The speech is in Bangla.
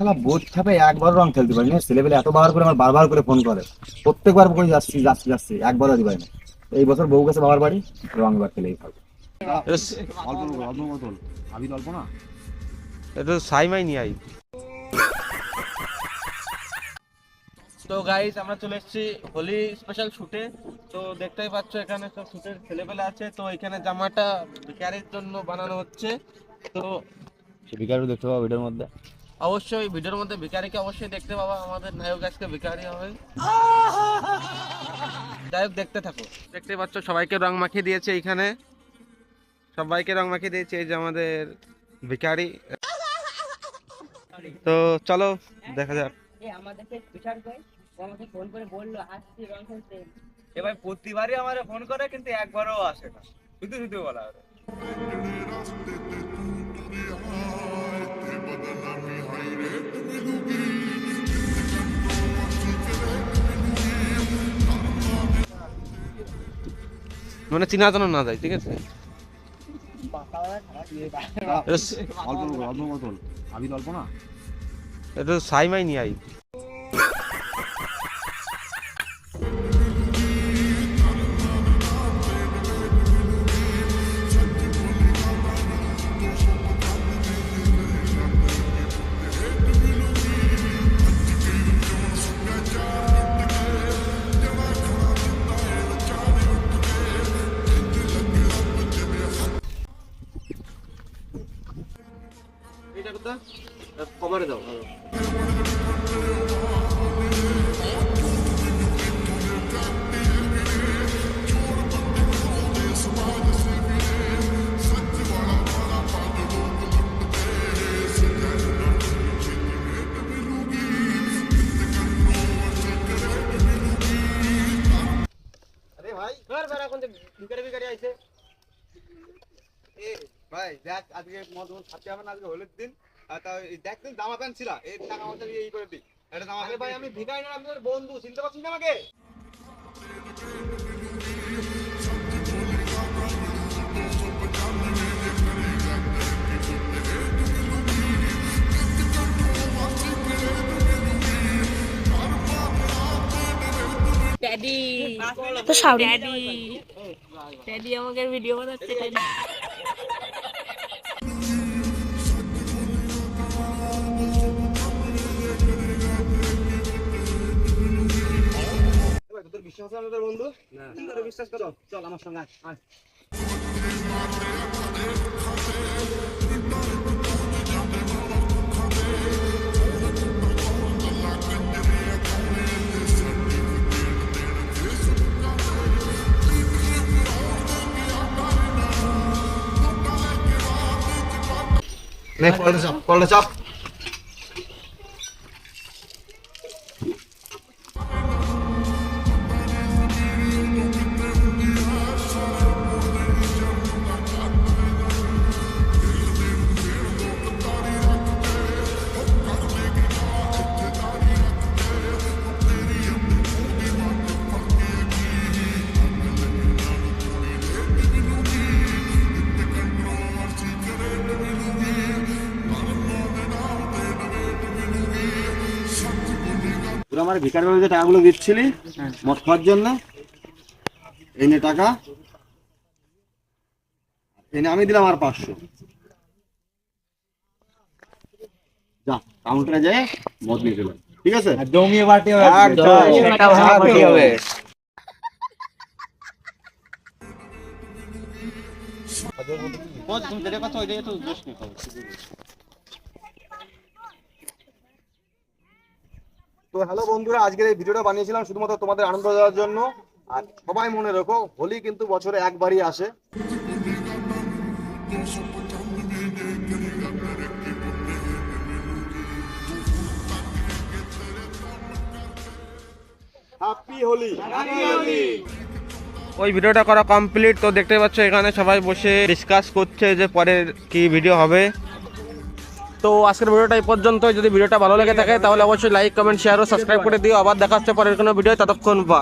শালা বোধ ছাপে একবার রং খেলতে পারি না, ছেলেবেলে এত বার করে আমার বারবার করে ফোন করে, প্রত্যেকবার করে যাচ্ছি যাচ্ছি যাচ্ছি, একবারও দিবাই না। এই বছর বউ গেছে বাবার বাড়ি, রং এবার খেলেই থাকবে। এটা সাইমাই নি আই। তো গাইস আমরা চলে এসেছি হোলি স্পেশাল শুটে। তো দেখতেই পাচ্ছ এখানে সব শুটের ছেলেপেলে আছে। তো এখানে জামাটা ভিখারির জন্য বানানো হচ্ছে। তো ভিকারু দেখতে পাবো ভিডিওর মধ্যে, অবশ্যই ভিডিওর মধ্যে ভিখারিকে অবশ্যই দেখতে পাবো, আমাদের নায়ক আজকে ভিখারি হবে। যাই হোক দেখতে থাকো। দেখতে পাচ্ছ সবাইকে রং মাখিয়ে দিয়েছে, এইখানে সবাইকে রং মাখিয়ে দিয়েছে এই যে আমাদের ভিখারি। তো চলো দেখা যাক। এবার প্রতিবারই আমার ফোন করে কিন্তু একবারও আসে না, শুধু শুধু বলা হয়। মানে চিনা জানো না যায়, ঠিক আছে। এটা সাইমাই নি আই। এটা কথা কভারে দাও। আরে ভাই ঘর বেড়া কোন ভিখারি ভিখারি আইছে। এ ভাই দেখ, আজকে মদ খাতে হবে না, আজকে হোলির দিন। তা দেখ তুই জামা প্যান্ট ছিল, এই টাকা আমাদের এই করে দিই। এটা জামা। আরে ভাই আমি ভিখারি না, আপনার বন্ধু, চিনতে পারছেন না আমাকে? ড্যাডি তো সাউরি ড্যাডি ড্যাডি আমাকে ভিডিও বানাচ্ছে ড্যাডি। তোর বিশ্বাস আছে আমাদের বন্ধু? কি করে বিশ্বাস করো? চল আমার সঙ্গে আয়। নে কলটা চাপ। তোরা আমার ভিকার ভাবে যে টাকাগুলো দিচ্ছিলি মদ খাওয়ার জন্য, এই নে টাকা, এনে আমি দিলাম আর 500। যা কাউন্টারে যায় মদ নিয়ে চলে, ঠিক আছে? জমিয়ে পার্টি হবে, হবে। তুমি যেটা কথা ওইটাই তো দোষ নেই। তো হ্যালো বন্ধুরা, আজকের এই ভিডিওটা বানিয়েছিলাম শুধুমাত্র তোমাদের আনন্দ দেওয়ার জন্য। আর সবাই মনে রেখো, হোলি কিন্তু বছরে একবারই আসে। হ্যাপি হোলি। ওই ভিডিওটা করা কমপ্লিট। তো দেখতে পাচ্ছ এখানে সবাই বসে ডিসকাস করছে যে পরের কি ভিডিও হবে। তো আজকের ভিডিওটা এই পর্যন্ত। যদি ভিডিওটা ভালো লেগে থাকে তাহলে অবশ্যই লাইক কমেন্ট শেয়ার ও সাবস্ক্রাইব করে দিও। আবার দেখা হচ্ছে পরের কোনো ভিডিও, ততক্ষণ বাই।